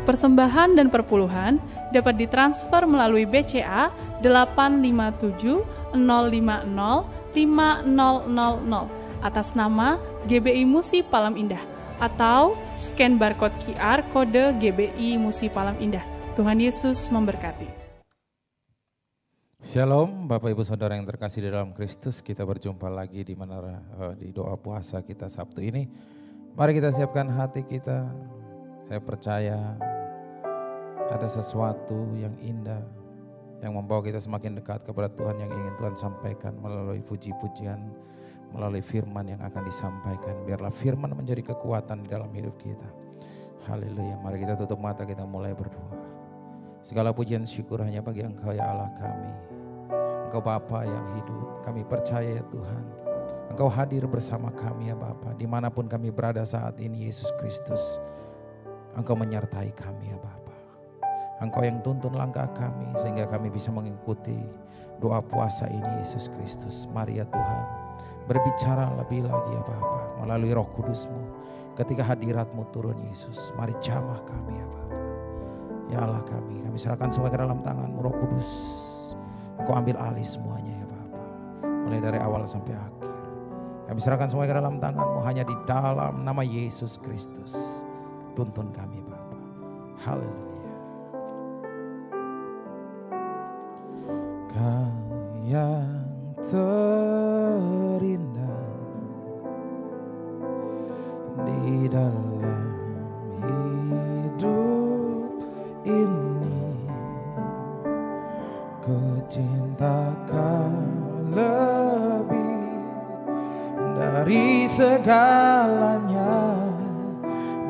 Persembahan dan perpuluhan dapat ditransfer melalui BCA 857 050 5000 atas nama GBI Musi Palam Indah atau scan barcode QR kode GBI Musi Palam Indah. Tuhan Yesus memberkati. Shalom Bapak Ibu Saudara yang terkasih di dalam Kristus, kita berjumpa lagi di di doa puasa kita Sabtu ini. Mari kita siapkan hati kita. Saya percaya ada sesuatu yang indah yang membawa kita semakin dekat kepada Tuhan yang ingin Tuhan sampaikan melalui puji-pujian, melalui firman yang akan disampaikan. Biarlah firman menjadi kekuatan di dalam hidup kita. Haleluya. Mari kita tutup mata, kita mulai berdoa. Segala pujian syukur hanya bagi Engkau ya Allah kami. Engkau Bapa yang hidup. Kami percaya ya Tuhan, Engkau hadir bersama kami ya Bapa. Dimanapun kami berada saat ini Yesus Kristus, Engkau menyertai kami ya Bapa. Engkau yang tuntun langkah kami sehingga kami bisa mengikuti doa puasa ini Yesus Kristus. Mari ya Tuhan, berbicara lebih lagi ya Bapa melalui Roh Kudus-Mu. Ketika hadirat-Mu turun Yesus, mari jamah kami ya Bapa. Ya Allah kami serahkan semua ke dalam tangan-Mu Roh Kudus. Engkau ambil alih semuanya ya Bapa, mulai dari awal sampai akhir. Kami serahkan semua ke dalam tangan-Mu, hanya di dalam nama Yesus Kristus. Tuntun kami Bapa. Haleluya. Kau yang terindah di dalam hidup ini, ku cinta Kau lebih dari segalanya.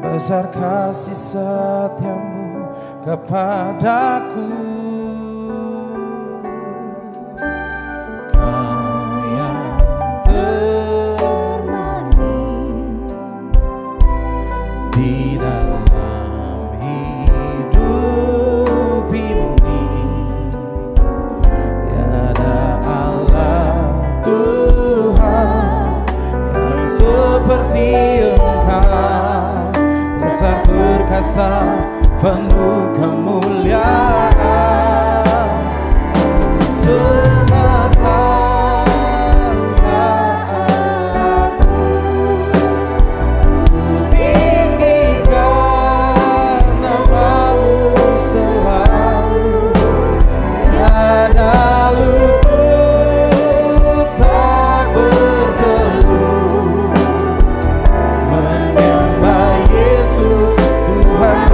Besar kasih setiamu kepadaku. Penuh kemuliaan semata Allahku, ku tinggikan nama-Mu selalu. Tiada luput tak berteluh menyembah Yesus Tuhan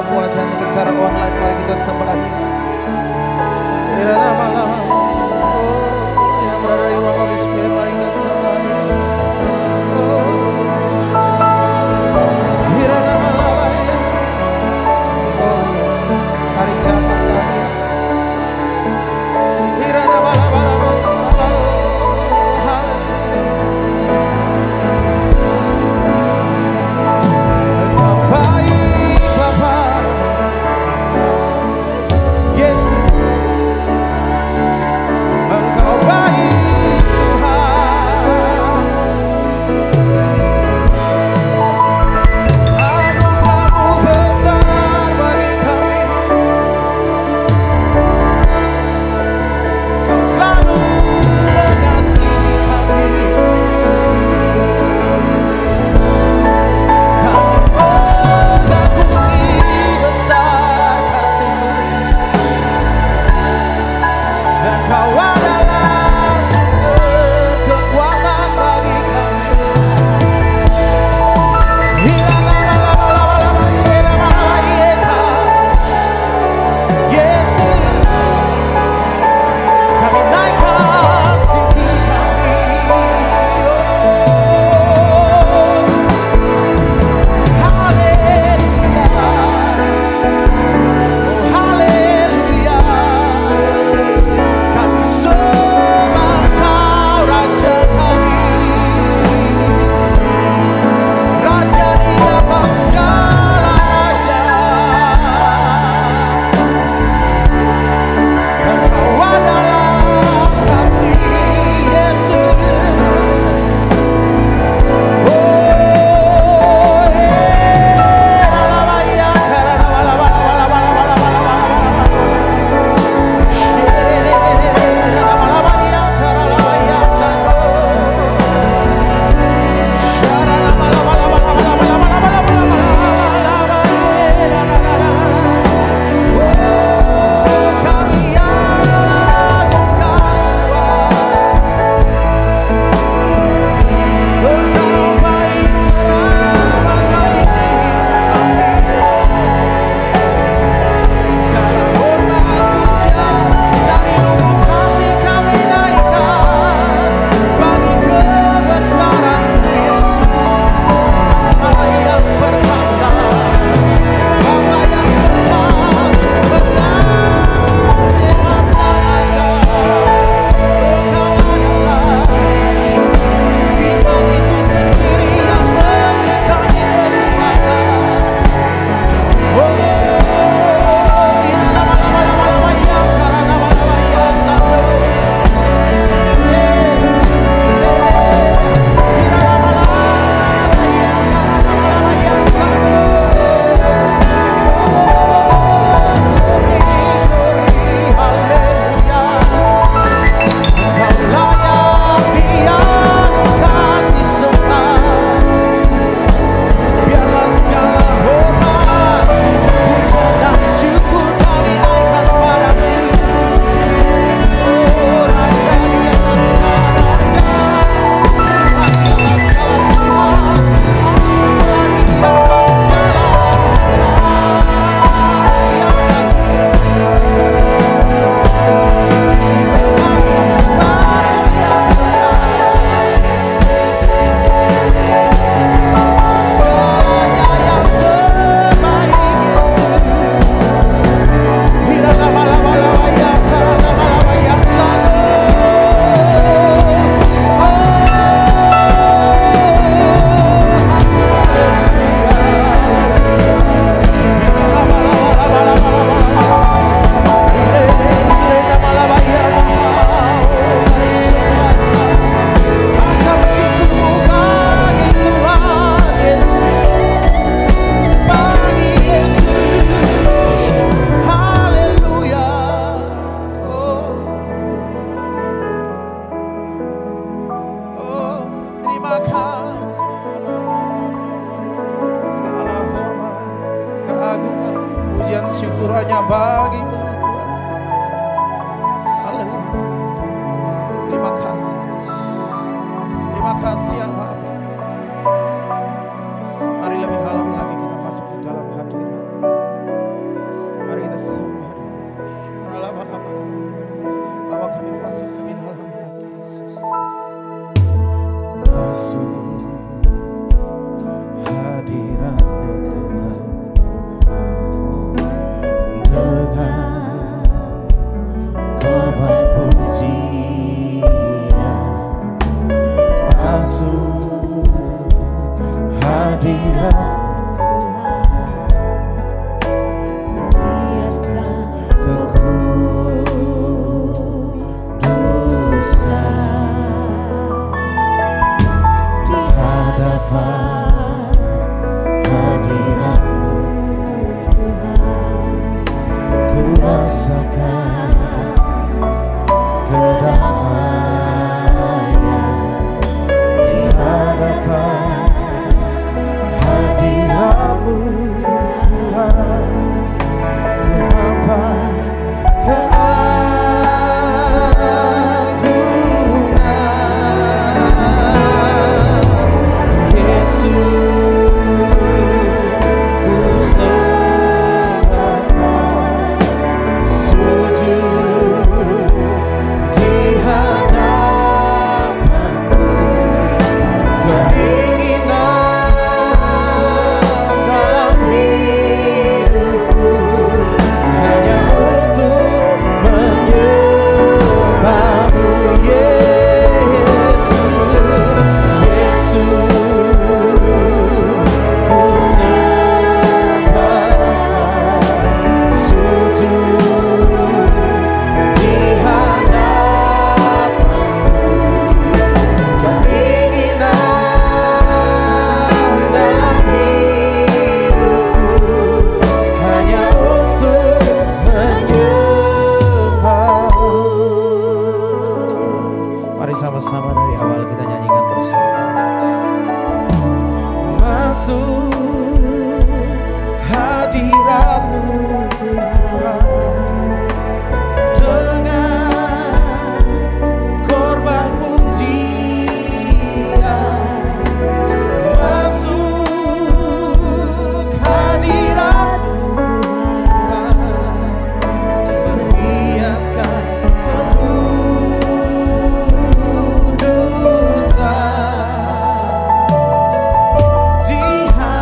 Puasanya secara online, mari kita sembah Dia. Yang berada di ruang Holy Spirit, mari kita sembah Dia. Oh Yesus, mari campur kami. Baik Bapa, Yesus. hanya bagi-Mu. Haleluya. Terima kasih Yesus. Terima kasih ya Bapa. Mari lebih dalam lagi kita masuk di dalam hadirat. Mari kita sembah. Bawa kami masuk lebih dalam lagi Yesus. Masuk hadirat-Mu Tuhan. Dengan korban pujian masuk hadirat Tuhan, hiaskan kekudusan di hadapan hadirat-Mu Tuhan. Ku rasakan kedamaian di hadapan hadirat-Mu Tuhan. Ku nampak keagungan Yesus. Ku sembah sujud di hadapan-Mu. Keinginan dalam hidupku hanya untuk menyembah-Mu Yesus. Yesus, ku sembah sujud di hadapan-Mu. Keinginan dalam hidupku hanya untuk menyembah-Mu. Mari sama-sama dari awal kita nyanyikan bersama. Masuk hadirat-Mu Tuhan, dengan korban pujian. Masuk hadirat-Mu Tuhan, berhiaskan kekudusan di hadapan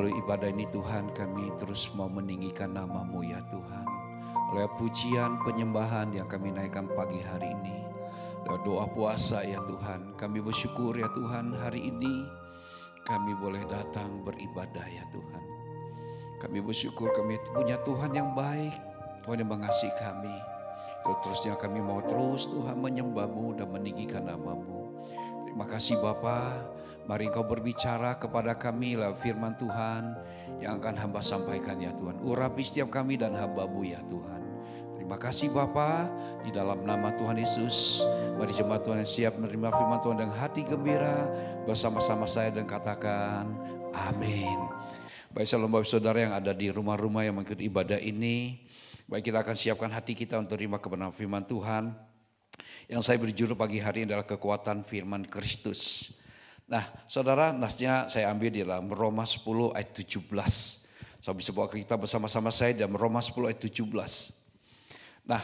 melalui ibadah ini Tuhan, kami terus mau meninggikan nama-Mu ya Tuhan. Oleh pujian, penyembahan yang kami naikkan pagi hari ini. Lewat doa puasa ya Tuhan, kami bersyukur ya Tuhan, hari ini kami boleh datang beribadah ya Tuhan. Kami bersyukur kami punya Tuhan yang baik, Tuhan yang mengasihi kami. Terusnya kami mau terus Tuhan menyembah-Mu dan meninggikan nama-Mu. Terima kasih Bapa. Mari Engkau berbicara kepada kami lewat firman Tuhan yang akan hamba sampaikan ya Tuhan. Urapi setiap kami dan hamba-Mu ya Tuhan. Terima kasih Bapa, di dalam nama Tuhan Yesus. Mari jemaat Tuhan yang siap menerima firman Tuhan dengan hati gembira bersama-sama saya dan katakan amin. Baik salam Bapak Saudara yang ada di rumah-rumah yang mengikuti ibadah ini. Baik, kita akan siapkan hati kita untuk terima kebenaran firman Tuhan. Yang saya berjudul pagi hari ini adalah kekuatan firman Kristus. Nah saudara, nasnya saya ambil di dalam Roma 10 ayat 17. Saya bisa bawa kita bersama-sama saya dalam Roma 10 ayat 17. Nah,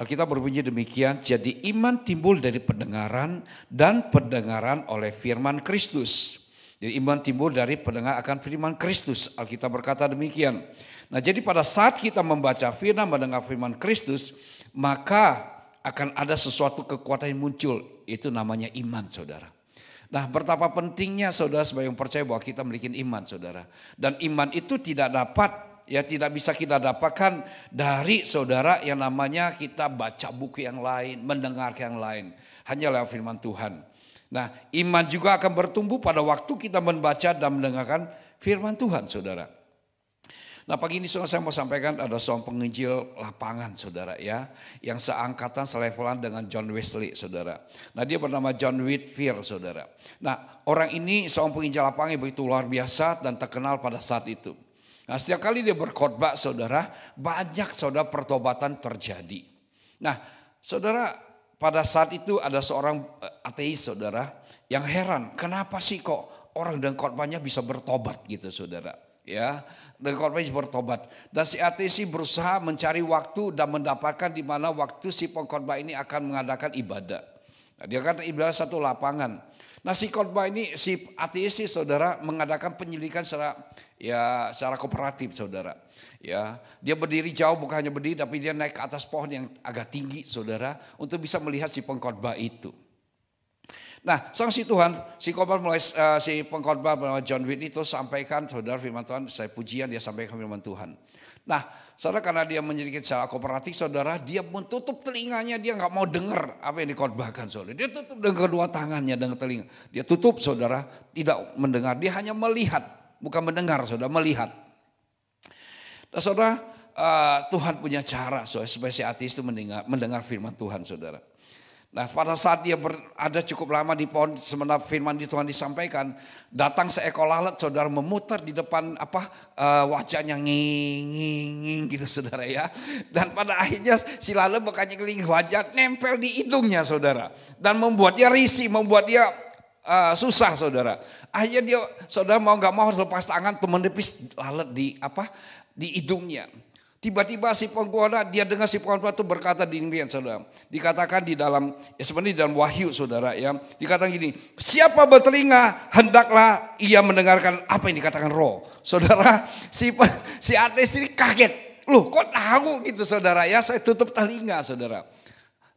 Alkitab berbunyi demikian, jadi iman timbul dari pendengaran dan pendengaran oleh firman Kristus. Jadi iman timbul dari pendengar akan firman Kristus. Alkitab berkata demikian. Nah, jadi pada saat kita membaca firman, mendengar firman Kristus, maka akan ada sesuatu kekuatan yang muncul. Itu namanya iman, saudara. Nah, betapa pentingnya saudara sebagai yang percaya bahwa kita memiliki iman, saudara. Dan iman itu tidak bisa kita dapatkan dari saudara yang namanya kita baca buku yang lain, mendengar yang lain. Hanya lewat firman Tuhan. Nah, iman juga akan bertumbuh pada waktu kita membaca dan mendengarkan firman Tuhan, saudara. Nah, pagi ini saudara, saya mau sampaikan ada seorang penginjil lapangan, saudara ya, yang seangkatan selevelan dengan John Wesley, saudara. Nah, dia bernama John Whitfield, saudara. Nah, orang ini seorang penginjil lapangan yang begitu luar biasa dan terkenal pada saat itu. Nah, setiap kali dia berkhotbah, saudara, banyak saudara pertobatan terjadi. Nah, saudara, pada saat itu ada seorang ateis, saudara, yang heran, kenapa sih kok orang dengan khotbahnya bisa bertobat gitu, saudara. Ya, dengan khotbahnya bertobat. Dan si ateis berusaha mencari waktu dan mendapatkan di mana waktu si pengkhotbah ini akan mengadakan ibadah. Nah, dia kata ibadah satu lapangan. Nah, si khotbah ini, si ateis saudara, mengadakan penyelidikan secara kooperatif, saudara. Ya, dia berdiri jauh, bukan hanya berdiri, tapi dia naik ke atas pohon yang agak tinggi, saudara, untuk bisa melihat si pengkhotbah itu. Nah, saksi Tuhan, si pengkhotbah bernama John Whitfield itu sampaikan, saudara, firman Tuhan, saya pujian dia sampaikan firman Tuhan. Nah, saudara, karena dia menyelidikan secara kooperatif, saudara, dia menutup telinganya, dia nggak mau dengar apa yang dikhotbahkan, saudara. Dia tutup dengan kedua tangannya, dengan telinga. Dia tutup, saudara, tidak mendengar, dia hanya melihat, bukan mendengar, saudara, melihat. Nah, saudara, Tuhan punya cara, saudara, supaya si ateis itu mendengar firman Tuhan, saudara. Nah, pada saat dia berada cukup lama di pohon sementara firman Tuhan disampaikan, datang seekor lalat, saudara, memutar di depan wajahnya nging gitu, saudara ya. Dan pada akhirnya si lalat bukannya keliling wajah, nempel di hidungnya, saudara. Dan membuat dia risih, membuat dia susah, saudara. Akhirnya dia, saudara, mau nggak mau harus lepas tangan untuk menepis lalat di hidungnya. Tiba-tiba si pengkhotbah, dia dengar si pengkhotbah itu berkata demikian, saudara. Dikatakan di dalam, sebenarnya di dalam Wahyu, saudara ya. Dikatakan gini, siapa bertelinga hendaklah ia mendengarkan apa yang dikatakan Roh. Saudara, si ateis ini kaget. Loh, kok tahu gitu, saudara ya? Saya tutup telinga, saudara.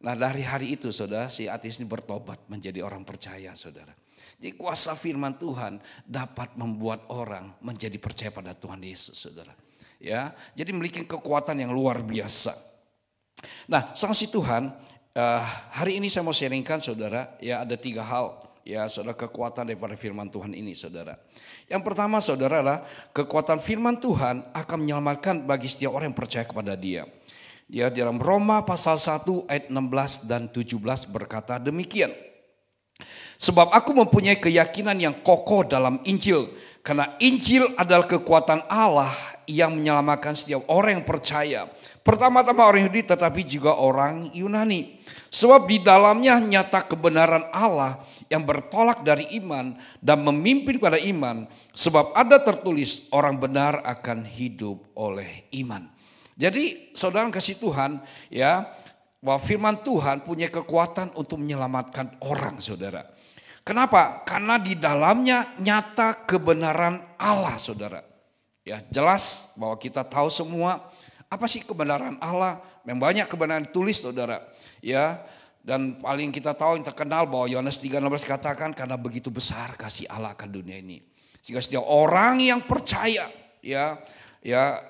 Nah, dari hari itu, saudara, si ateis ini bertobat menjadi orang percaya, saudara. Jadi kuasa firman Tuhan dapat membuat orang menjadi percaya pada Tuhan Yesus, saudara. Ya, jadi memiliki kekuatan yang luar biasa. Nah, saksi Tuhan, hari ini saya mau sharingkan, saudara, ya ada 3 hal, ya saudara, kekuatan daripada firman Tuhan ini, saudara. Yang pertama, saudara, adalah kekuatan firman Tuhan akan menyelamatkan bagi setiap orang yang percaya kepada Dia. Ya, dalam Roma pasal 1 ayat 16 dan 17 berkata demikian. Sebab aku mempunyai keyakinan yang kokoh dalam Injil, karena Injil adalah kekuatan Allah yang menyelamatkan setiap orang yang percaya. Pertama-tama orang Yahudi tetapi juga orang Yunani. Sebab di dalamnya nyata kebenaran Allah yang bertolak dari iman dan memimpin pada iman. Sebab ada tertulis orang benar akan hidup oleh iman. Jadi saudara kasih Tuhan ya, bahwa firman Tuhan punya kekuatan untuk menyelamatkan orang, saudara. Kenapa? Karena di dalamnya nyata kebenaran Allah, saudara. Ya, jelas bahwa kita tahu semua apa sih kebenaran Allah. Memang banyak kebenaran ditulis, saudara. Ya, dan paling kita tahu yang terkenal bahwa Yohanes 3:16 katakan karena begitu besar kasih Allah akan dunia ini. Sehingga setiap orang yang percaya,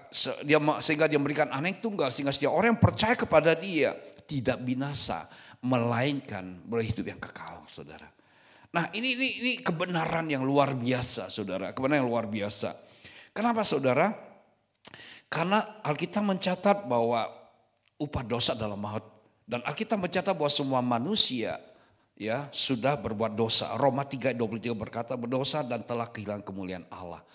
sehingga dia memberikan anak yang tunggal, sehingga setiap orang yang percaya kepada dia tidak binasa, melainkan berhidup yang kekal, saudara. Nah, ini kebenaran yang luar biasa, saudara. Kebenaran yang luar biasa. Kenapa, saudara? Karena Alkitab mencatat bahwa upah dosa adalah maut. Dan Alkitab mencatat bahwa semua manusia sudah berbuat dosa. Roma 3:23 berkata berdosa dan telah kehilangan kemuliaan Allah.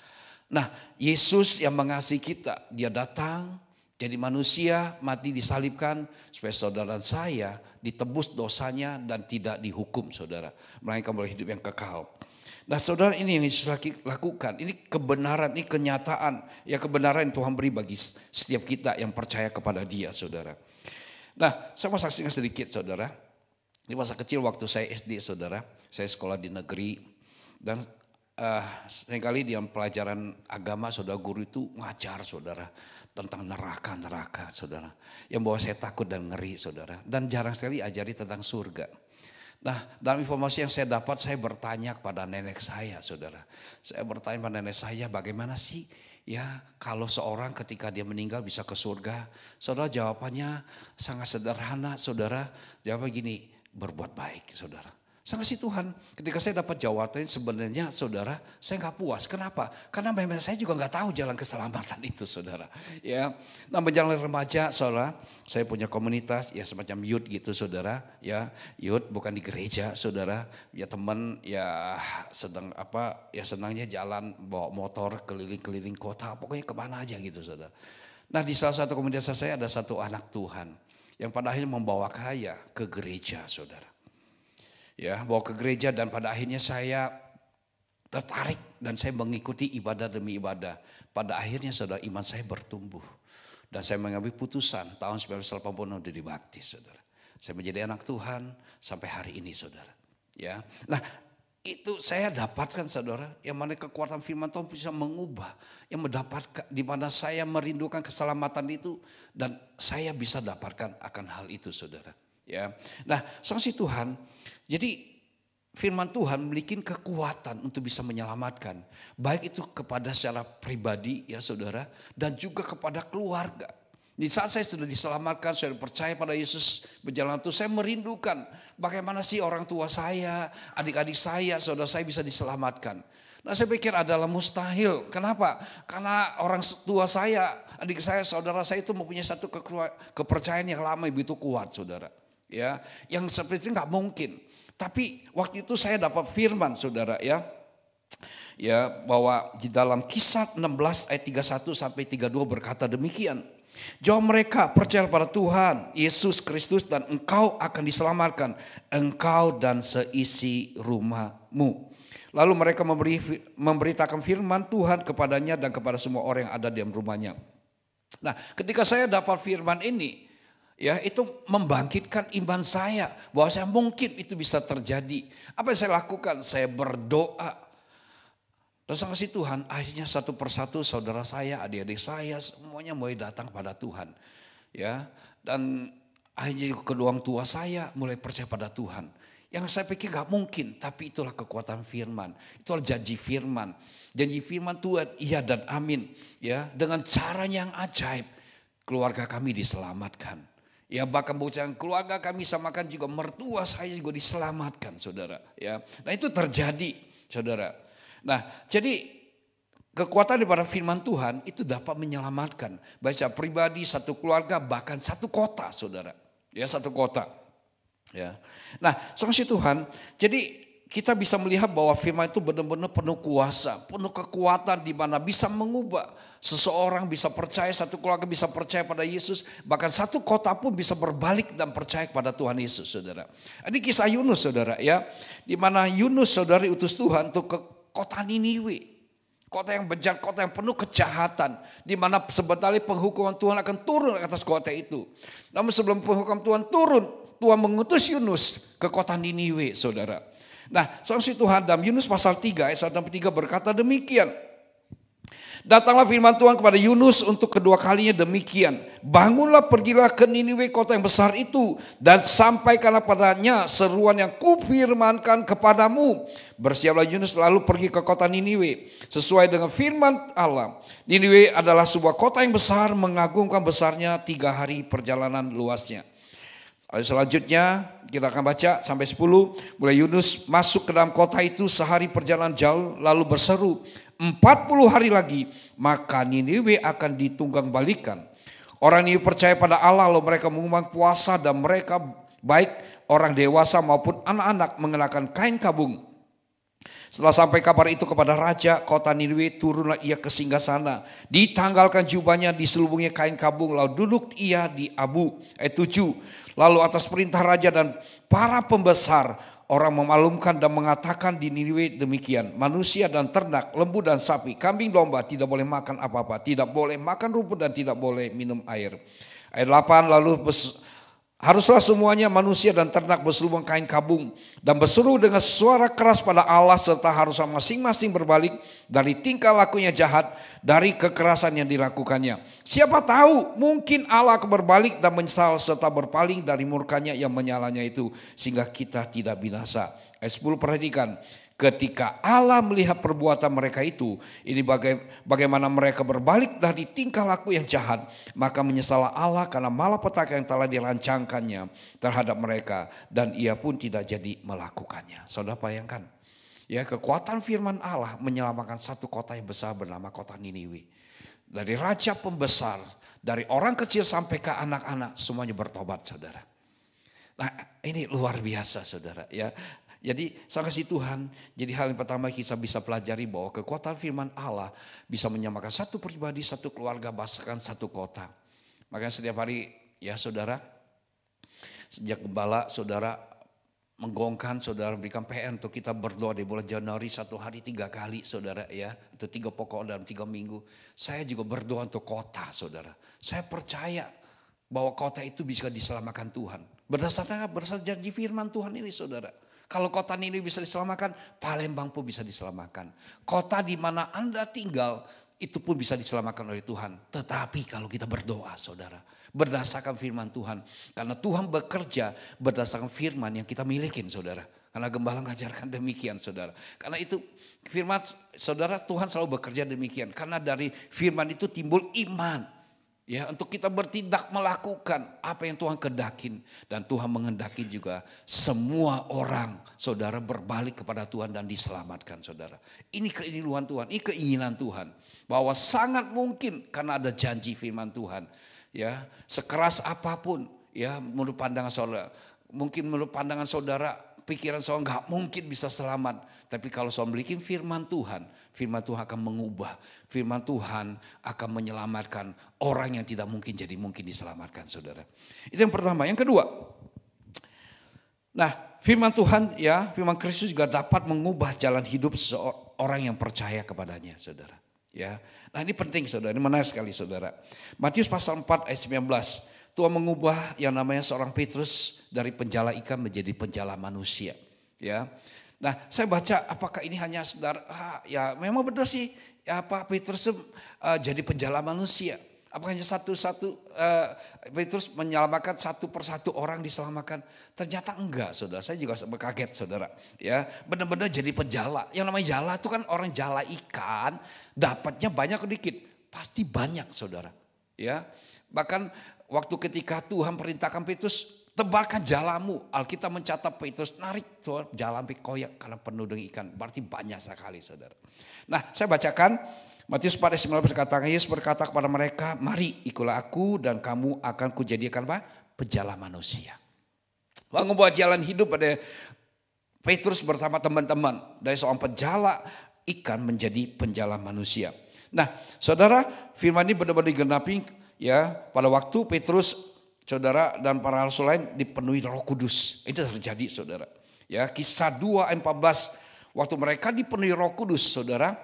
Nah, Yesus yang mengasihi kita, dia datang jadi manusia, mati disalibkan supaya saudara dan saya ditebus dosanya dan tidak dihukum, saudara. Melainkan boleh hidup yang kekal. Nah, saudara, ini yang Yesus lakukan. Ini kebenaran, ini kenyataan. Ya, kebenaran yang Tuhan beri bagi setiap kita yang percaya kepada dia, saudara. Nah, saya mau saksikan sedikit, saudara. Di masa kecil waktu saya SD, saudara. Saya sekolah di negeri. Dan seringkali di pelajaran agama, saudara, guru itu ngajar, saudara. Tentang neraka, saudara. Yang membawa saya takut dan ngeri, saudara. Dan jarang sekali ajari tentang surga. Nah, dalam informasi yang saya dapat, saya bertanya kepada nenek saya, saudara. Saya bertanya kepada nenek saya, bagaimana sih kalau seorang ketika dia meninggal bisa ke surga? Saudara, jawabannya sangat sederhana, saudara. Jawabannya gini, berbuat baik, saudara. Saya kasih Tuhan, ketika saya dapat jawabannya sebenarnya, saudara, saya nggak puas. Kenapa? Karena memang saya juga nggak tahu jalan keselamatan itu, saudara. Ya, nah, menjalani remaja, saudara, saya punya komunitas, ya semacam youth gitu, saudara. Ya, youth bukan di gereja, saudara. Ya, teman, ya sedang senangnya jalan bawa motor keliling-keliling kota, pokoknya kemana aja gitu, saudara. Nah, di salah satu komunitas saya ada satu anak Tuhan yang pada akhirnya membawa saya ke gereja, saudara. Ya, bawa ke gereja dan pada akhirnya saya tertarik dan saya mengikuti ibadah demi ibadah. Pada akhirnya, saudara, iman saya bertumbuh. Dan saya mengambil putusan tahun 1980 udah dibaptis, saudara. Saya menjadi anak Tuhan sampai hari ini, saudara. Ya, nah itu saya dapatkan, saudara, yang mana kekuatan firman Tuhan bisa mengubah, yang mendapatkan, di mana saya merindukan keselamatan itu dan saya bisa dapatkan akan hal itu, saudara. Ya, nah, saksi Tuhan. Jadi firman Tuhan memiliki kekuatan untuk bisa menyelamatkan. Baik itu kepada secara pribadi, ya saudara, dan juga kepada keluarga. Di saat saya sudah diselamatkan, saya percaya pada Yesus berjalan itu, saya merindukan bagaimana sih orang tua saya, adik-adik saya, saudara saya bisa diselamatkan. Nah, saya pikir adalah mustahil. Kenapa? Karena orang tua saya, adik saya, saudara saya itu mempunyai satu kepercayaan yang lama begitu kuat, saudara. Ya, yang seperti itu nggak mungkin. Tapi waktu itu saya dapat firman, saudara, ya bahwa di dalam Kisah 16 ayat 31 sampai 32 berkata demikian. Jawab mereka, percaya pada Tuhan Yesus Kristus dan engkau akan diselamatkan, engkau dan seisi rumahmu. Lalu mereka memberitakan firman Tuhan kepadanya dan kepada semua orang yang ada di rumahnya. Nah, ketika saya dapat firman ini, ya, itu membangkitkan iman saya bahwa saya mungkin itu bisa terjadi. Apa yang saya lakukan? Saya berdoa. Dan sama si Tuhan, akhirnya satu persatu saudara saya, adik-adik saya semuanya mulai datang pada Tuhan. Ya, dan akhirnya kedua orang tua saya mulai percaya pada Tuhan. Yang saya pikir gak mungkin, tapi itulah kekuatan firman. Itulah janji firman. Janji firman Tuhan, iya dan amin. Ya, dengan caranya yang ajaib, keluarga kami diselamatkan. Ya, bahkan bukan keluarga kami samakan juga mertua saya juga diselamatkan, saudara. Ya, nah itu terjadi, saudara. Nah, jadi kekuatan daripada firman Tuhan itu dapat menyelamatkan baik secara pribadi, satu keluarga, bahkan satu kota, saudara. Ya, satu kota. Ya, nah, sama si Tuhan. Jadi kita bisa melihat bahwa firman itu benar-benar penuh kuasa, penuh kekuatan di mana bisa mengubah. Seseorang bisa percaya, satu keluarga bisa percaya pada Yesus. Bahkan satu kota pun bisa berbalik dan percaya kepada Tuhan Yesus, saudara. Ini kisah Yunus, saudara, ya. Di mana Yunus, saudara, utus Tuhan untuk ke kota Niniwe. Kota yang bejat, kota yang penuh kejahatan. Di mana sebentar lagi penghukuman Tuhan akan turun ke atas kota itu. Namun sebelum penghukuman Tuhan turun, Tuhan mengutus Yunus ke kota Niniwe, saudara. Nah, saksi Tuhan dalam Yunus pasal 3 ayat 1-3 berkata demikian. Datanglah firman Tuhan kepada Yunus untuk kedua kalinya demikian. Bangunlah, pergilah ke Niniwe, kota yang besar itu, dan sampaikanlah padanya seruan yang kufirmankan kepadamu. Bersiaplah Yunus lalu pergi ke kota Niniwe sesuai dengan firman Allah. Niniwe adalah sebuah kota yang besar, mengagumkan besarnya, 3 hari perjalanan luasnya. Selanjutnya kita akan baca sampai 10. Mulai Yunus masuk ke dalam kota itu sehari perjalanan jauh, lalu berseru, 40 hari lagi maka Niniwe akan ditunggang balikan. Orang Niniwe percaya pada Allah, lalu mereka mengumumkan puasa, dan mereka baik orang dewasa maupun anak-anak mengenakan kain kabung. Setelah sampai kabar itu kepada raja kota Niniwe, turunlah ia ke singgasana, ditanggalkan jubahnya, diselubungi kain kabung, lalu duduk ia di abu. Ayat 7. Lalu atas perintah raja dan para pembesar, orang memaklumkan dan mengatakan di Niniwe demikian, manusia dan ternak, lembu dan sapi, kambing domba tidak boleh makan apa-apa, tidak boleh makan rumput dan tidak boleh minum air. Ayat 8, lalu haruslah semuanya manusia dan ternak berselubung kain kabung dan berseru dengan suara keras pada Allah, serta haruslah masing-masing berbalik dari tingkah lakunya jahat, dari kekerasan yang dilakukannya. Siapa tahu mungkin Allah akan berbalik dan menyesal serta berpaling dari murkanya yang menyalanya itu, sehingga kita tidak binasa. Ayat 10, perhatikan. Ketika Allah melihat perbuatan mereka itu, ini bagaimana mereka berbalik dari tingkah laku yang jahat, maka menyesallah Allah karena malapetaka yang telah dirancangkannya terhadap mereka, dan ia pun tidak jadi melakukannya. Saudara bayangkan, ya, kekuatan firman Allah menyelamatkan satu kota yang besar bernama kota Niniwe. Dari raja pembesar, dari orang kecil sampai ke anak-anak, semuanya bertobat, saudara. Nah, ini luar biasa, saudara, ya. Jadi saya kasih Tuhan, jadi hal yang pertama kita bisa pelajari bahwa kekuatan firman Allah bisa menyamakan satu pribadi, satu keluarga, bahkan satu kota. Makanya setiap hari, ya saudara, sejak gembala saudara menggongkan, saudara berikan PR untuk kita berdoa di bulan Januari 1 hari 3 kali, saudara, ya. Itu 3 pokok dalam 3 minggu. Saya juga berdoa untuk kota, saudara. Saya percaya bahwa kota itu bisa diselamatkan Tuhan. Berdasarkan janji firman Tuhan ini, saudara. Kalau kota ini bisa diselamatkan, Palembang pun bisa diselamatkan. Kota di mana Anda tinggal itu pun bisa diselamatkan oleh Tuhan. Tetapi kalau kita berdoa, saudara, berdasarkan firman Tuhan. Karena Tuhan bekerja berdasarkan firman yang kita milikin, saudara. Karena gembala mengajarkan demikian, saudara. Karena itu firman, saudara, Tuhan selalu bekerja demikian. Karena dari firman itu timbul iman. Ya, untuk kita bertindak melakukan apa yang Tuhan kehendakin, dan Tuhan menghendaki juga semua orang, saudara, berbalik kepada Tuhan dan diselamatkan, saudara. Ini keinginan Tuhan, ini keinginan Tuhan, bahwa sangat mungkin karena ada janji firman Tuhan, ya, sekeras apapun, ya, menurut pandangan saudara, mungkin menurut pandangan saudara, pikiran saudara nggak mungkin bisa selamat, tapi kalau saudara memiliki firman Tuhan akan mengubah. Firman Tuhan akan menyelamatkan orang yang tidak mungkin jadi mungkin diselamatkan, saudara. Itu yang pertama. Yang kedua, nah firman Tuhan, ya, firman Kristus juga dapat mengubah jalan hidup seseorang yang percaya kepadanya, saudara. Ya, nah ini penting, saudara. Ini menarik sekali, saudara. Matius pasal 4 ayat 19. Tuhan mengubah yang namanya seorang Petrus dari penjala ikan menjadi penjala manusia. Ya. Nah, saya baca apakah ini hanya sekedar ya memang benar sih, ya, Pak Petrus jadi penjala manusia. Apakah hanya Petrus menyelamatkan satu persatu orang diselamatkan? Ternyata enggak, saudara. Saya juga kaget, saudara. Ya, benar-benar jadi penjala. Yang namanya jala itu kan orang jala ikan, dapatnya banyak atau dikit? Pasti banyak, saudara. Ya, bahkan waktu ketika Tuhan perintahkan Petrus, tebarkan jalamu. Alkitab mencatat Petrus narik jala sampai koyak karena penuh dengan ikan. Berarti banyak sekali, saudara. Nah, saya bacakan Matius 4 ayat 19 berkata, Yesus berkata kepada mereka, mari ikutlah aku dan kamu akan kujadikan apa? Penjala manusia. Membuat jalan hidup pada Petrus bersama teman-teman. Dari seorang penjala ikan menjadi penjala manusia. Nah, saudara, firman ini benar-benar digenapi, ya, pada waktu Petrus, saudara, dan para rasul lain dipenuhi Roh Kudus. Itu terjadi, saudara. Ya, Kisah 2 ayat 14, waktu mereka dipenuhi Roh Kudus, saudara,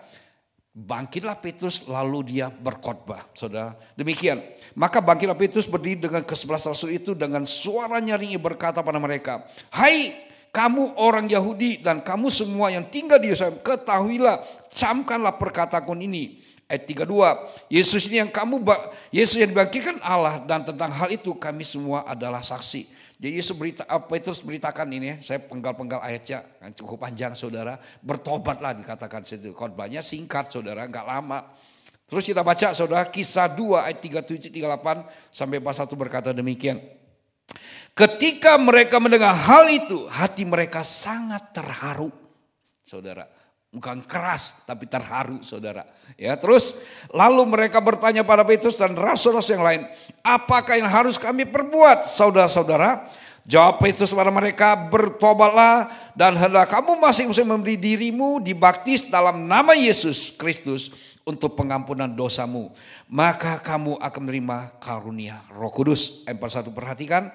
bangkitlah Petrus lalu dia berkhotbah, saudara. Demikian, maka bangkitlah Petrus berdiri dengan ke-11 rasul itu dengan suara nyaring berkata pada mereka, hai kamu orang Yahudi dan kamu semua yang tinggal di Yerusalem, ketahuilah, camkanlah perkataanku ini. Ayat 32, Yesus ini yang Yesus yang dibangkitkan Allah, dan tentang hal itu kami semua adalah saksi. Jadi Yesus Petrus beritakan ini, saya penggal-penggal ayatnya, cukup panjang saudara. Bertobatlah dikatakan situ. Khotbahnya singkat saudara, enggak lama. Terus kita baca saudara, Kisah 2 ayat 37-38 sampai pasal 1 berkata demikian. Ketika mereka mendengar hal itu, hati mereka sangat terharu saudara. Bukan keras tapi terharu saudara. Ya, terus lalu mereka bertanya pada Petrus dan rasul-rasul yang lain, apakah yang harus kami perbuat saudara-saudara? Jawab Petrus kepada mereka, bertobatlah dan hendaklah kamu masing-masing memberi dirimu dibaptis dalam nama Yesus Kristus untuk pengampunan dosamu. Maka kamu akan menerima karunia Roh Kudus. Ayat 41 perhatikan.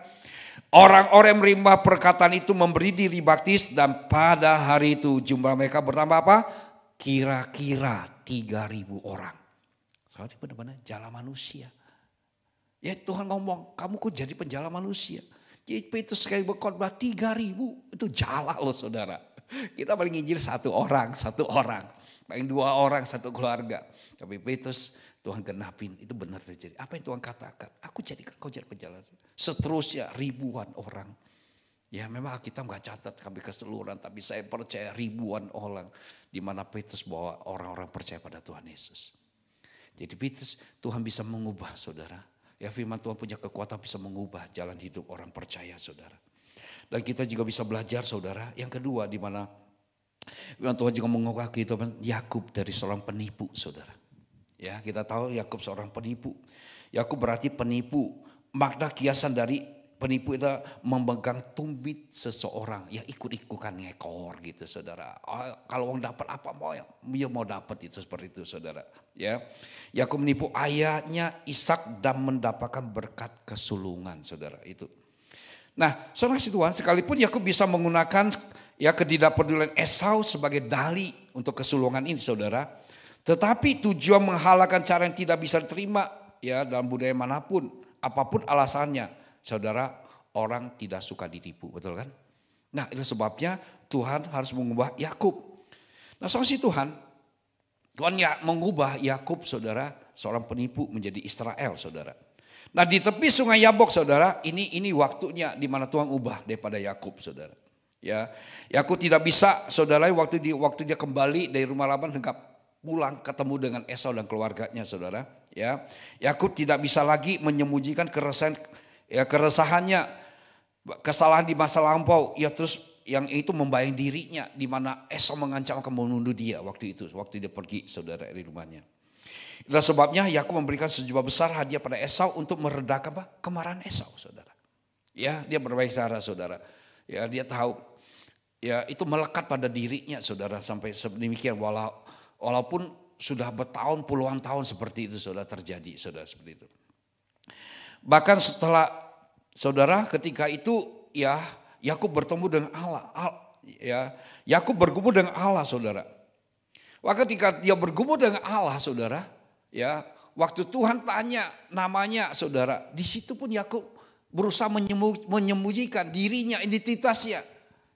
Orang-orang yang menerima perkataan itu memberi diri baptis, dan pada hari itu jumlah mereka bertambah apa? Kira-kira 3.000 orang. Soalnya benar-benar jala manusia. Ya Tuhan ngomong, kamu kok jadi penjala manusia. Jadi Petrus sekali berkhotbah 3.000, itu jala loh saudara. Kita paling Injil satu orang. Paling 2 orang, 1 keluarga. Tapi Petrus Tuhan genapin, itu benar terjadi. Apa yang Tuhan katakan? Aku jadikan kau jadi penjala. Seterusnya ribuan orang. Ya memang Alkitab gak catat sampai keseluruhan, tapi saya percaya ribuan orang. Di mana Petrus bawa orang-orang percaya pada Tuhan Yesus. Jadi Petrus, Tuhan bisa mengubah saudara. Ya firman Tuhan punya kekuatan bisa mengubah jalan hidup orang percaya saudara. Dan kita juga bisa belajar saudara. Yang kedua di mana firman Tuhan juga mengubah kehidupan Yakub dari seorang penipu saudara. Ya kita tahu Yakub seorang penipu. Yakub berarti penipu. Makna kiasan dari penipu itu memegang tumit seseorang yang ikut-ikutan ngekor gitu saudara. Kalau orang dapat apa dia mau dapat itu seperti itu saudara. Ya, Yakub menipu ayahnya Ishak dan mendapatkan berkat kesulungan saudara itu. Nah saudara Tuhan, sekalipun Yakub bisa menggunakan ya ketidakpedulian Esau sebagai dalih untuk kesulungan ini saudara. Tetapi tujuan menghalalkan cara yang tidak bisa diterima ya dalam budaya manapun. Apapun alasannya, saudara, orang tidak suka ditipu, betul kan? Nah itu sebabnya Tuhan harus mengubah Yakub. Nah saudara Tuhan ya mengubah Yakub saudara, seorang penipu menjadi Israel saudara. Nah di tepi sungai Yabok saudara, ini waktunya di mana Tuhan ubah daripada Yakub saudara. Ya, Yakub tidak bisa saudara waktu dia kembali dari rumah Laban hendak pulang ketemu dengan Esau dan keluarganya saudara. Ya, Yakub tidak bisa lagi menyembunyikan keresahannya, kesalahan di masa lampau. Ya terus yang itu membayang dirinya di mana Esau mengancam akan membunuh dia waktu dia pergi saudara dari rumahnya. Itulah sebabnya Yakub memberikan sejumlah besar hadiah pada Esau untuk meredakan kemarahan Esau saudara. Ya, dia berbaik cara saudara. Ya, dia tahu ya itu melekat pada dirinya saudara sampai sedemikian walaupun sudah bertahun puluhan tahun seperti itu saudara terjadi saudara seperti itu. Bahkan setelah saudara ketika itu ya Yakub bertemu dengan Allah. Ya, Yakub bergumul dengan Allah saudara. Ketika dia bergumul dengan Allah saudara, ya waktu Tuhan tanya namanya saudara, di situ pun Yakub berusaha menyembunyikan dirinya, identitasnya.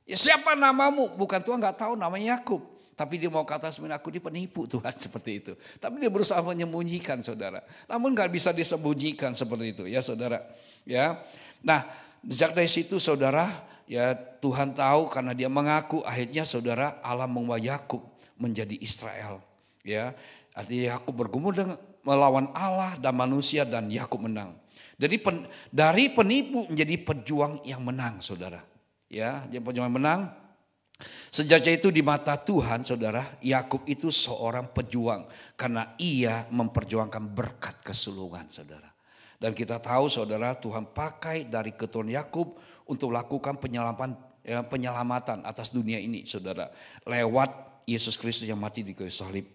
Ya siapa namamu? Bukan Tuhan nggak tahu namanya Yakub. Tapi dia mau kata sebenarnya aku dia penipu Tuhan seperti itu. Tapi dia berusaha menyembunyikan saudara. Namun gak bisa disembunyikan seperti itu ya saudara. Ya, nah sejak dari situ saudara ya Tuhan tahu karena dia mengaku akhirnya saudara Allah mengubah Yakub menjadi Israel. Ya, artinya Yakub bergumul dengan melawan Allah dan manusia dan Yakub menang. Jadi dari penipu menjadi pejuang yang menang saudara. Ya, dia pejuang yang menang. Sejak itu di mata Tuhan saudara, Yakub itu seorang pejuang karena ia memperjuangkan berkat kesulungan saudara. Dan kita tahu saudara Tuhan pakai dari keturunan Yakub untuk lakukan penyelamatan atas dunia ini saudara. Lewat Yesus Kristus yang mati di kayu salib.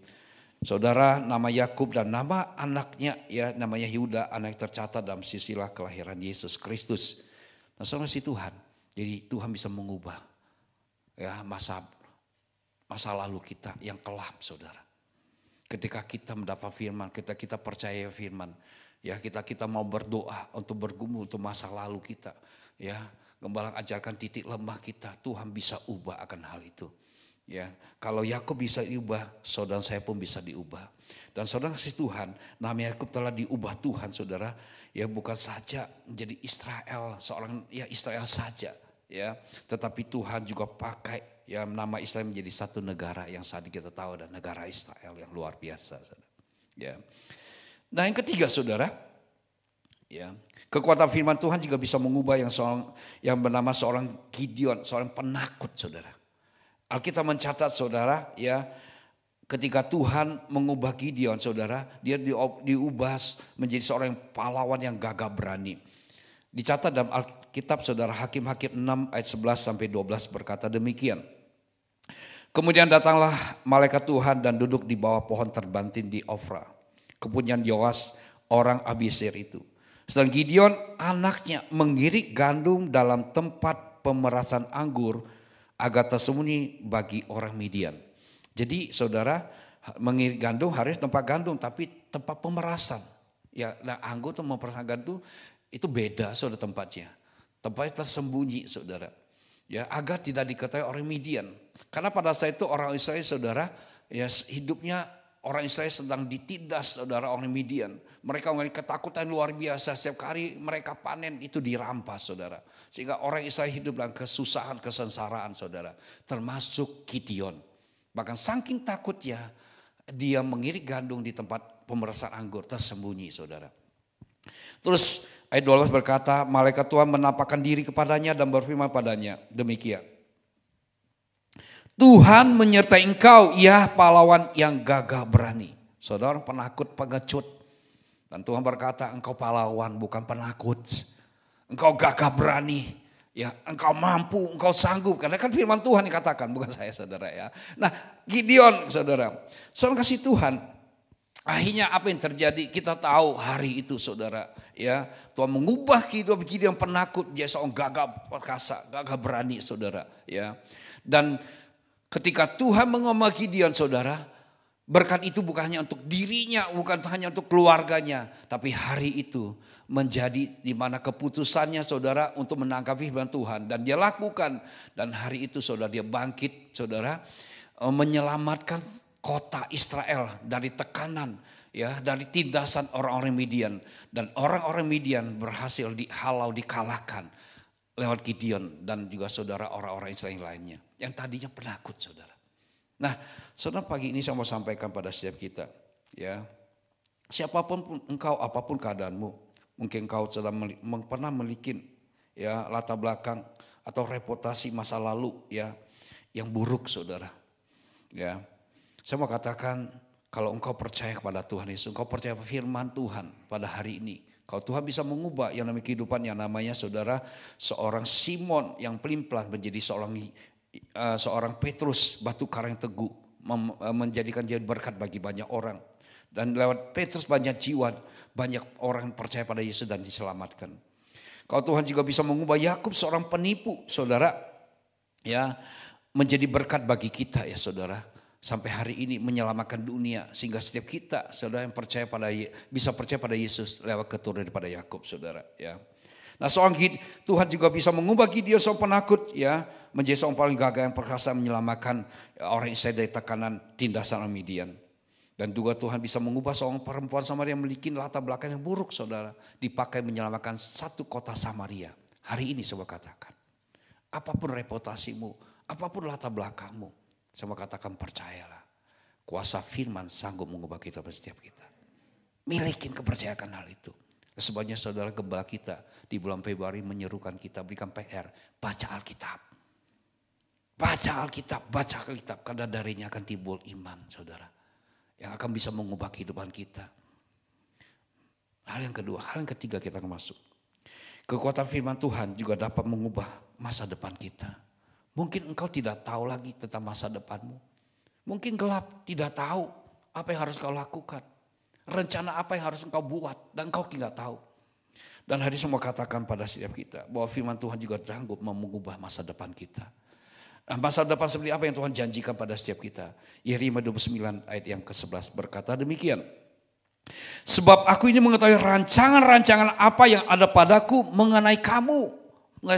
Saudara nama Yakub dan nama anaknya ya namanya Yehuda, anak tercatat dalam silsilah kelahiran Yesus Kristus. Nah saudara si Tuhan, jadi Tuhan bisa mengubah ya masa lalu kita yang kelam saudara. Ketika kita mendapat firman, kita percaya firman, ya kita mau berdoa untuk bergumul untuk masa lalu kita, ya Gembala ajarkan titik lemah kita, Tuhan bisa ubah akan hal itu. Ya, kalau Yakub bisa diubah, saudara saya pun bisa diubah. Dan saudara kasih Tuhan, nama Yakub telah diubah Tuhan, saudara. Ya, bukan saja menjadi Israel, seorang ya Israel saja, ya. Tetapi Tuhan juga pakai ya nama Israel menjadi satu negara yang saat kita tahu, dan negara Israel yang luar biasa, saudara. Ya. Nah, yang ketiga, saudara, ya, kekuatan firman Tuhan juga bisa mengubah yang bernama seorang Gideon, seorang penakut, saudara. Alkitab mencatat, saudara, ya, ketika Tuhan mengubah Gideon, saudara, dia diubah menjadi seorang pahlawan yang gagah berani. Dicatat dalam Alkitab, saudara, Hakim-Hakim 6 ayat 11 sampai 12 berkata demikian. Kemudian datanglah malaikat Tuhan dan duduk di bawah pohon terbantin di Ofra, kepunyaan Yoas orang Abisir itu. Sedang Gideon anaknya mengirik gandum dalam tempat pemerasan anggur agar tersembunyi bagi orang Midian. Jadi saudara, mengirik gandum harus tempat gandum, tapi tempat pemerasan. Ya, nah anggur atau pemerasan gandum itu beda, saudara, tempatnya. Tempatnya tersembunyi, saudara. Ya, agar tidak diketahui orang Midian. Karena pada saat itu orang Israel, saudara, ya hidupnya orang Israel sedang ditindas, saudara, orang Midian. Mereka mengalami ketakutan luar biasa. Setiap hari mereka panen itu dirampas, saudara. Sehingga orang Israel hidup dalam kesusahan, kesengsaraan, saudara. Termasuk Gideon. Bahkan saking takutnya dia mengirik gandum di tempat pemerasan anggur tersembunyi, saudara. Terus ayat 12 berkata, malaikat Tuhan menampakkan diri kepadanya dan berfirman padanya demikian. Tuhan menyertai engkau, ya pahlawan yang gagah berani. Saudara, penakut, pengecut. Dan Tuhan berkata, engkau pahlawan bukan penakut. Engkau gagah berani. Ya, engkau mampu, engkau sanggup. Karena kan firman Tuhan yang katakan, bukan saya, saudara, ya. Nah, Gideon, saudara. Saudara kasih Tuhan. Akhirnya apa yang terjadi? Kita tahu hari itu, saudara. Ya, Tuhan mengubah hidup Gideon penakut. Dia seorang gagah perkasa, gagah berani, saudara. Ya, dan ketika Tuhan mengubah Gideon, saudara. Berkat itu bukan hanya untuk dirinya, bukan hanya untuk keluarganya. Tapi hari itu menjadi di mana keputusannya, saudara, untuk menangkap firman Tuhan. Dan dia lakukan. Dan hari itu, saudara, dia bangkit, saudara, menyelamatkan kota Israel dari tekanan, ya, dari tindasan orang-orang Midian. Dan orang-orang Midian berhasil dihalau, dikalahkan lewat Gideon dan juga saudara orang-orang Israel lainnya. Yang tadinya penakut, saudara. Nah, saudara, pagi ini saya mau sampaikan pada setiap kita, ya, siapapun engkau, apapun keadaanmu, mungkin engkau sedang pernah memiliki, ya, latar belakang atau reputasi masa lalu, ya, yang buruk, saudara, ya, saya mau katakan kalau engkau percaya kepada Tuhan Yesus, engkau percaya firman Tuhan pada hari ini, kalau Tuhan bisa mengubah yang namanya kehidupan, yang namanya, saudara, seorang Simon yang pelin-pelan menjadi seorang Petrus, batu karang teguh, menjadikan dia berkat bagi banyak orang. Dan lewat Petrus banyak jiwa, banyak orang percaya pada Yesus dan diselamatkan. Kalau Tuhan juga bisa mengubah Yakub, seorang penipu, saudara, ya, menjadi berkat bagi kita, ya, saudara, sampai hari ini menyelamatkan dunia, sehingga setiap kita, saudara, yang percaya bisa percaya pada Yesus lewat keturunan daripada Yakub, saudara, ya. Nah, Tuhan juga bisa mengubah Gideon, seorang penakut, ya, menjadi seorang paling gagah yang perkasa menyelamatkan orang Israel dari tekanan tindasan orang Midian. Dan juga Tuhan bisa mengubah seorang perempuan Samaria yang memiliki latar belakang yang buruk, saudara, dipakai menyelamatkan satu kota Samaria. Hari ini saya katakan, apapun reputasimu, apapun latar belakangmu, saya mau katakan percayalah, kuasa firman sanggup mengubah kita setiap kita. Milikin kepercayaan hal itu. Sebabnya saudara, gembala kita di bulan Februari menyerukan kita, berikan PR, baca Alkitab. Baca Alkitab, baca Alkitab, karena darinya akan timbul iman, saudara, yang akan bisa mengubah kehidupan kita. Hal yang kedua, hal yang ketiga kita akan masuk. Kekuatan firman Tuhan juga dapat mengubah masa depan kita. Mungkin engkau tidak tahu lagi tentang masa depanmu. Mungkin gelap, tidak tahu apa yang harus kau lakukan. Rencana apa yang harus engkau buat dan engkau tidak tahu. Dan hari ini saya mau katakan pada setiap kita bahwa firman Tuhan juga sanggup mengubah masa depan kita. Nah, masa depan seperti apa yang Tuhan janjikan pada setiap kita. Yeremia 29 ayat yang ke-11 berkata demikian. Sebab aku ini mengetahui rancangan-rancangan apa yang ada padaku mengenai kamu.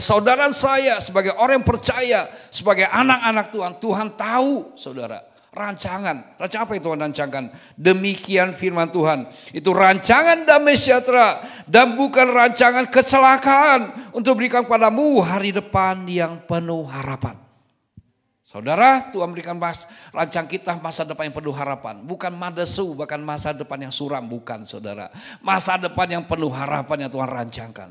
Saudara saya sebagai orang yang percaya, sebagai anak-anak Tuhan, Tuhan tahu saudara. Rancangan apa yang Tuhan rancangkan? Demikian firman Tuhan. Itu rancangan damai sejahtera dan bukan rancangan kecelakaan untuk berikan padamu hari depan yang penuh harapan. Saudara, Tuhan berikan rancang kita masa depan yang penuh harapan. Bukan madesu, bukan masa depan yang suram, bukan saudara. Masa depan yang penuh harapan yang Tuhan rancangkan.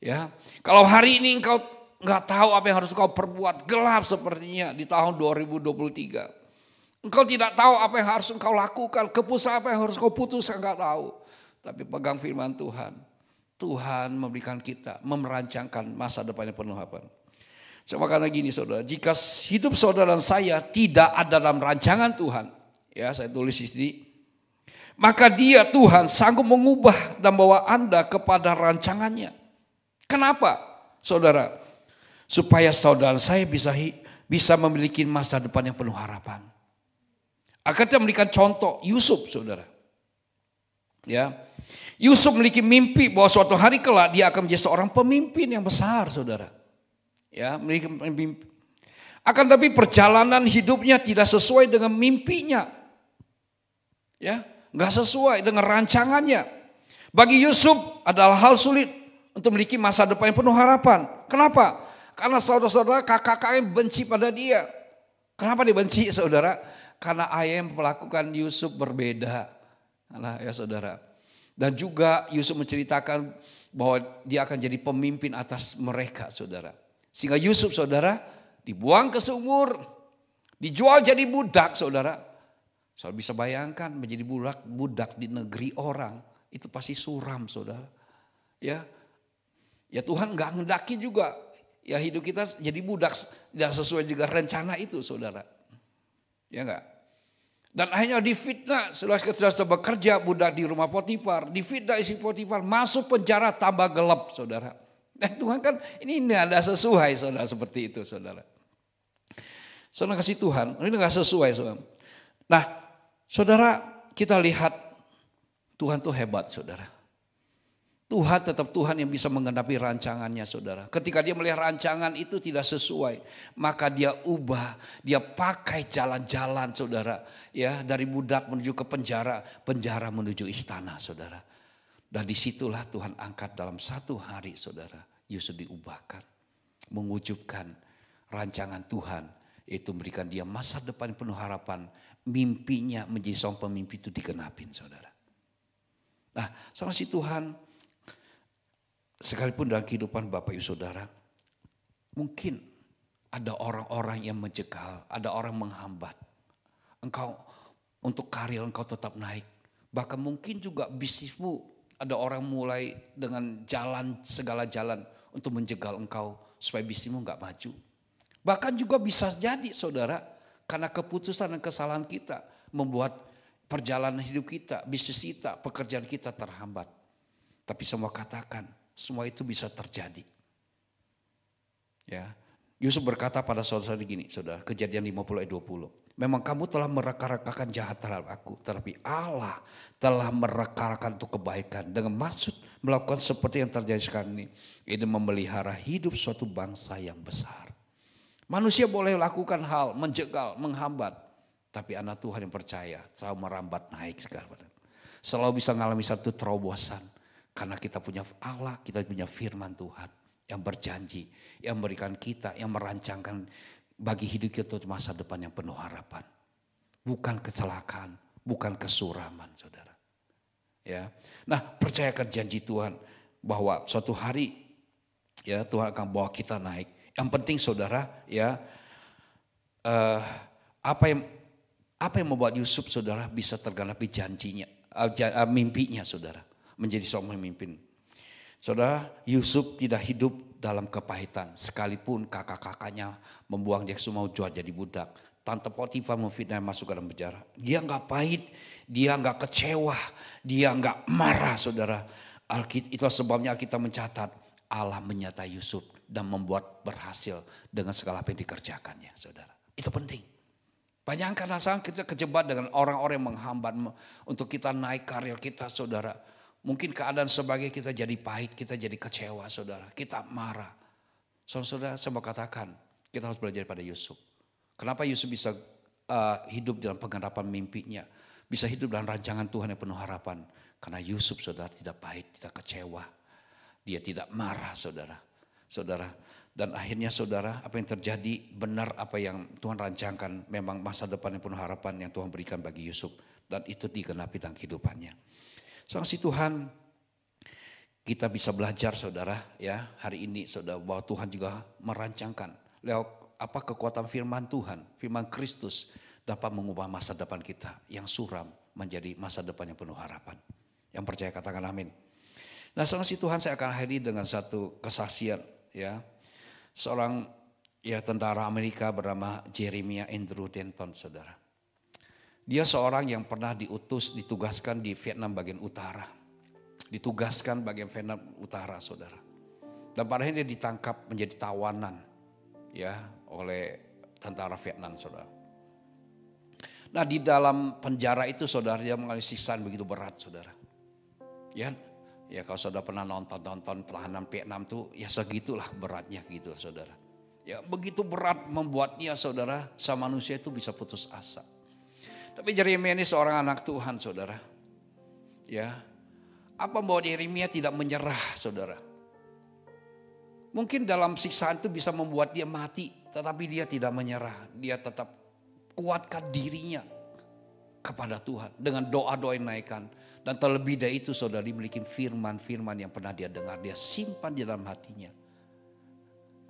Ya, kalau hari ini engkau nggak tahu apa yang harus engkau perbuat, gelap sepertinya di tahun 2023. Engkau tidak tahu apa yang harus engkau lakukan, keputusan apa yang harus engkau putuskan, enggak tahu. Tapi pegang firman Tuhan. Tuhan memberikan kita, merancangkan masa depan yang penuh harapan. Sama karena gini saudara, jika hidup saudara dan saya tidak ada dalam rancangan Tuhan, ya saya tulis di sini, maka dia Tuhan sanggup mengubah dan bawa Anda kepada rancangannya. Kenapa saudara? Supaya saudara saya bisa memiliki masa depan yang penuh harapan. Akan kita memberikan contoh Yusuf saudara. Ya, Yusuf memiliki mimpi bahwa suatu hari kelak dia akan menjadi seorang pemimpin yang besar saudara. Ya, memiliki mimpi. Akan tapi perjalanan hidupnya tidak sesuai dengan mimpinya. Ya, nggak sesuai dengan rancangannya. Bagi Yusuf adalah hal sulit untuk memiliki masa depan yang penuh harapan. Kenapa? Karena saudara-saudara kakak-kakaknya benci pada dia. Kenapa dibenci saudara? Karena ayah yang melakukan Yusuf berbeda. Nah, ya saudara. Dan juga Yusuf menceritakan bahwa dia akan jadi pemimpin atas mereka saudara. Sehingga Yusuf saudara dibuang ke sumur. Dijual jadi budak saudara. Saudara bisa bayangkan menjadi budak di negeri orang. Itu pasti suram saudara. Ya Tuhan gak ngendaki juga. Ya hidup kita jadi budak tidak sesuai juga rencana itu saudara. Ya enggak? Dan akhirnya difitnah, setelah bekerja budak di rumah Potifar, difitnah isi Potifar, masuk penjara tambah gelap saudara. Dan Tuhan kan ini ada sesuai saudara seperti itu saudara. Saudara kasih Tuhan, ini gak sesuai saudara. Nah saudara kita lihat Tuhan tuh hebat saudara. Tuhan tetap Tuhan yang bisa menggenapi rancangannya saudara. Ketika dia melihat rancangan itu tidak sesuai, maka dia ubah, dia pakai jalan-jalan saudara. Ya, dari budak menuju ke penjara, penjara menuju istana saudara. Dan disitulah Tuhan angkat dalam satu hari saudara. Yusuf diubahkan, mewujudkan rancangan Tuhan. Itu memberikan dia masa depan penuh harapan. Mimpinya menjadi seorang pemimpin itu digenapin saudara. Nah sama si Tuhan. Sekalipun dalam kehidupan Bapak Ibu Saudara, mungkin ada orang-orang yang menjegal, ada orang menghambat. Engkau untuk karir engkau tetap naik. Bahkan mungkin juga bisnismu ada orang mulai dengan segala jalan untuk menjegal engkau supaya bisnismu enggak maju. Bahkan juga bisa jadi saudara, karena keputusan dan kesalahan kita membuat perjalanan hidup kita, bisnis kita, pekerjaan kita terhambat. Tapi semua katakan, semua itu bisa terjadi. Ya, Yusuf berkata pada saudara-saudara gini, saudara, Kejadian 50 ayat 20. Memang kamu telah mereka-rekakan jahat terhadap aku, tetapi Allah telah mereka-rekakan untuk kebaikan dengan maksud melakukan seperti yang terjadi sekarang ini. Ini memelihara hidup suatu bangsa yang besar. Manusia boleh lakukan hal, menjegal, menghambat. Tapi anak Tuhan yang percaya selalu merambat naik sekarang. Selalu bisa mengalami satu terobosan. Karena kita punya Allah, kita punya firman Tuhan yang berjanji, yang memberikan kita, yang merancangkan bagi hidup kita masa depan yang penuh harapan. Bukan kecelakaan, bukan kesuraman saudara. Ya, nah percayakan janji Tuhan bahwa suatu hari ya Tuhan akan bawa kita naik. Yang penting saudara ya apa yang membuat Yusuf saudara bisa tergenapi janjinya, mimpinya saudara. Menjadi seorang pemimpin. Saudara, Yusuf tidak hidup dalam kepahitan. Sekalipun kakak-kakaknya membuang dia semua jual jadi budak. Tante Potifar memfitnah masuk ke dalam penjara. Dia enggak pahit, dia enggak kecewa, dia enggak marah saudara. Itu sebabnya kita mencatat Allah menyertai Yusuf dan membuat berhasil dengan segala apa yang dikerjakannya saudara. Itu penting. Bayangkan kita kejebak dengan orang-orang yang menghambat untuk kita naik karir kita saudara. Mungkin keadaan sebagai kita jadi pahit, kita jadi kecewa saudara, kita marah. Saudara, saya mau katakan, kita harus belajar pada Yusuf. Kenapa Yusuf bisa hidup dalam pengharapan mimpinya, bisa hidup dalam rancangan Tuhan yang penuh harapan? Karena Yusuf, saudara, tidak pahit, tidak kecewa. Dia tidak marah, saudara. Dan akhirnya, saudara, apa yang terjadi benar apa yang Tuhan rancangkan. Memang masa depan yang penuh harapan yang Tuhan berikan bagi Yusuf. Dan itu digenapi dalam kehidupannya. Saksi Tuhan, kita bisa belajar, saudara, ya hari ini, saudara, bahwa Tuhan juga merancangkan lewat apa kekuatan firman Tuhan, firman Kristus dapat mengubah masa depan kita yang suram menjadi masa depan yang penuh harapan. Yang percaya katakan amin. Nah, saksi Tuhan, saya akan akhiri dengan satu kesaksian, ya. Seorang tentara Amerika bernama Jeremiah Andrew Denton, saudara. Dia seorang yang pernah ditugaskan di Vietnam bagian utara. Ditugaskan bagian Vietnam utara, saudara. Dan pada akhirnya dia ditangkap menjadi tawanan, ya, oleh tentara Vietnam, saudara. Nah, di dalam penjara itu, saudara, dia mengalami siksaan begitu berat, saudara. Ya kalau saudara pernah nonton tahanan Vietnam tuh, ya segitulah beratnya gitu, saudara. Ya begitu berat membuatnya, saudara, sama manusia itu bisa putus asa. Tapi Yeremia ini seorang anak Tuhan, saudara. Ya, apa membuat Yeremia tidak menyerah, saudara? Mungkin dalam siksaan itu bisa membuat dia mati, tetapi dia tidak menyerah. Dia tetap kuatkan dirinya kepada Tuhan dengan doa-doa yang naikkan. Dan terlebih dari itu, saudara, dimiliki firman-firman yang pernah dia dengar. Dia simpan di dalam hatinya.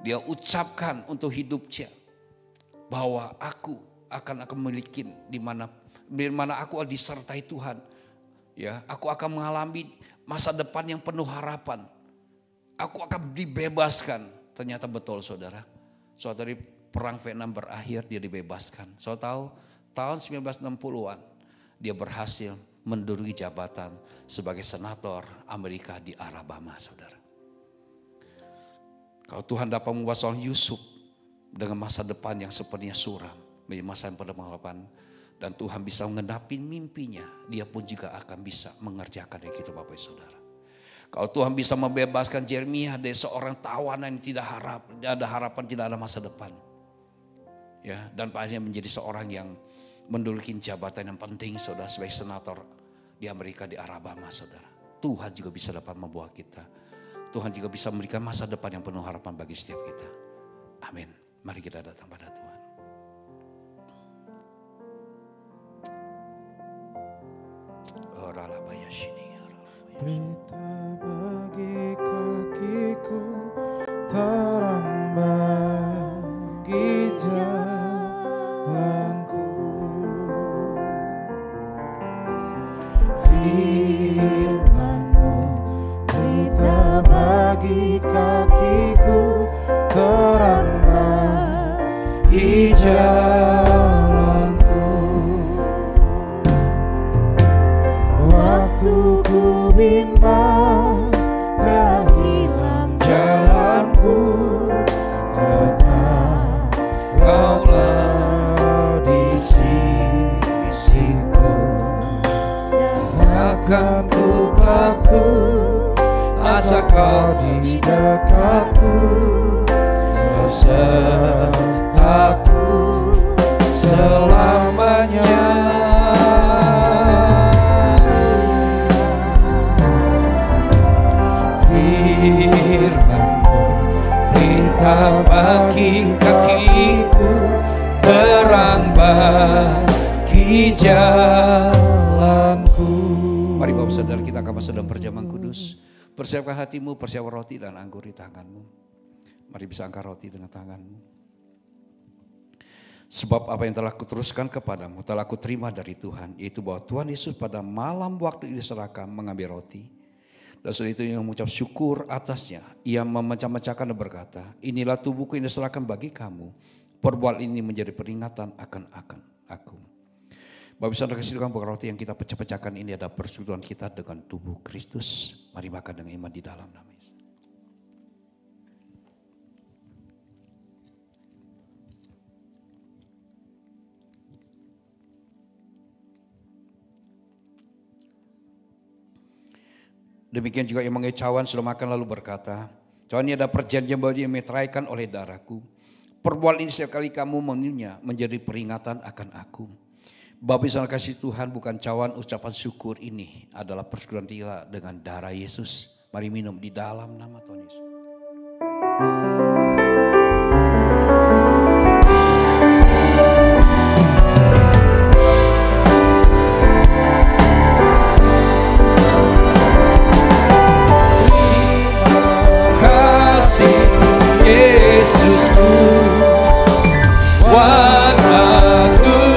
Dia ucapkan untuk hidupnya bahwa aku akan memiliki di mana aku disertai Tuhan. Ya, aku akan mengalami masa depan yang penuh harapan. Aku akan dibebaskan. Ternyata betul, saudara. Saudari, perang Vietnam berakhir, dia dibebaskan. Saudara tahu, tahun 1960-an dia berhasil menduduki jabatan sebagai senator Amerika di Alabama, saudara. Kalau Tuhan dapat membuat seorang Yusuf dengan masa depan yang sepertinya suram, menjadi masa yang penuh harapan, dan Tuhan bisa menggenapi mimpinya, dia pun juga akan bisa mengerjakan yang itu, Bapak Ibu Saudara. Kalau Tuhan bisa membebaskan Yeremia dari seorang tawanan yang tidak ada harapan, tidak ada masa depan, ya, dan akhirnya menjadi seorang yang menduduki jabatan yang penting, saudara, sebagai senator di Amerika di Alabama, saudara. Tuhan juga bisa dapat membawa kita. Tuhan juga bisa memberikan masa depan yang penuh harapan bagi setiap kita. Amin. Mari kita datang pada Tuhan. Pelita bagi kakiku, terang bagi jalanku. Firman-Mu pelita bagi kakiku, terang bagi jalanku. Waktu ku bimbang dan hilang jalanku, tetap Kaulah di sisiku. Takkan ku takut asal Kau di dekatku, besertaku selamanya. Firman-Mu perintah bagi kakiku, terang bagi jalanku. Mari Bapak Saudara, kita akan masuk dalam perjamuan kudus. Persiapkan hatimu, persiapkan roti dan anggur di tanganmu. Mari bisa angkat roti dengan tanganmu. Sebab apa yang telah kuteruskan kepadamu telah kuterima dari Tuhan, yaitu bahwa Tuhan Yesus pada malam waktu diserahkan mengambil roti. Dan setelah itu ia mengucap syukur atasnya. Ia memecah-mecahkan dan berkata, inilah tubuhku yang diserahkan bagi kamu. Perbuat ini menjadi peringatan akan aku. Bapak Saudara kasih Tuhan, roti yang kita pecah-pecahkan ini adalah persekutuan kita dengan tubuh Kristus. Mari makan dengan iman di dalam nama Yesus. Demikian juga Imam Cawan sudah makan lalu berkata, Tuhan, ini ada perjanjian baru yang dimeteraikan oleh darahku. Perbuatan ini setiap kali kamu meminumnya menjadi peringatan akan aku. Bapak Ibu saudara kasih Tuhan, bukan cawan ucapan syukur ini adalah persekutuan kita dengan darah Yesus. Mari minum di dalam nama Tuhan Yesus. Yesusku, buat anugerah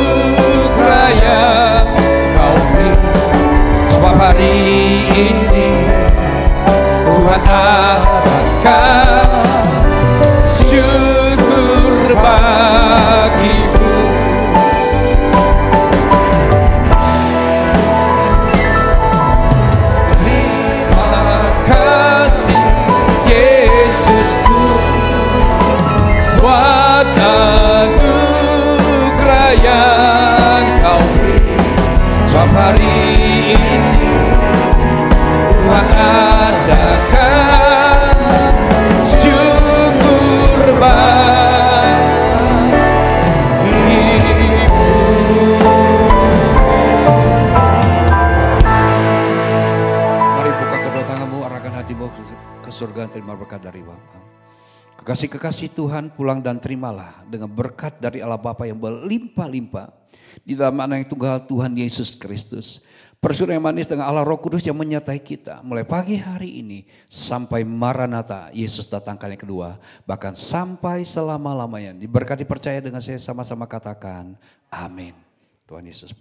yang Kau beri. Sebab hari ini Tuhan adakan syukur bagimu. Terima kasih Yesusku, buat anugerah yang Kau beri. Sebab hari ini Tuhan adakan syukur bagimu. Mari buka kedua tanganmu, arahkan hatimu ke surga, terima berkat dari Bapa. Kekasih-kekasih Tuhan, pulang dan terimalah dengan berkat dari Allah Bapa yang berlimpah-limpah di dalam Anak yang tunggal Tuhan Yesus Kristus. Persekutuan yang manis dengan Allah Roh Kudus yang menyertai kita mulai pagi hari ini sampai Maranatha, Yesus datang kali yang kedua, bahkan sampai selama-lamanya. Diberkati, percaya dengan saya, sama-sama katakan amin. Tuhan Yesus.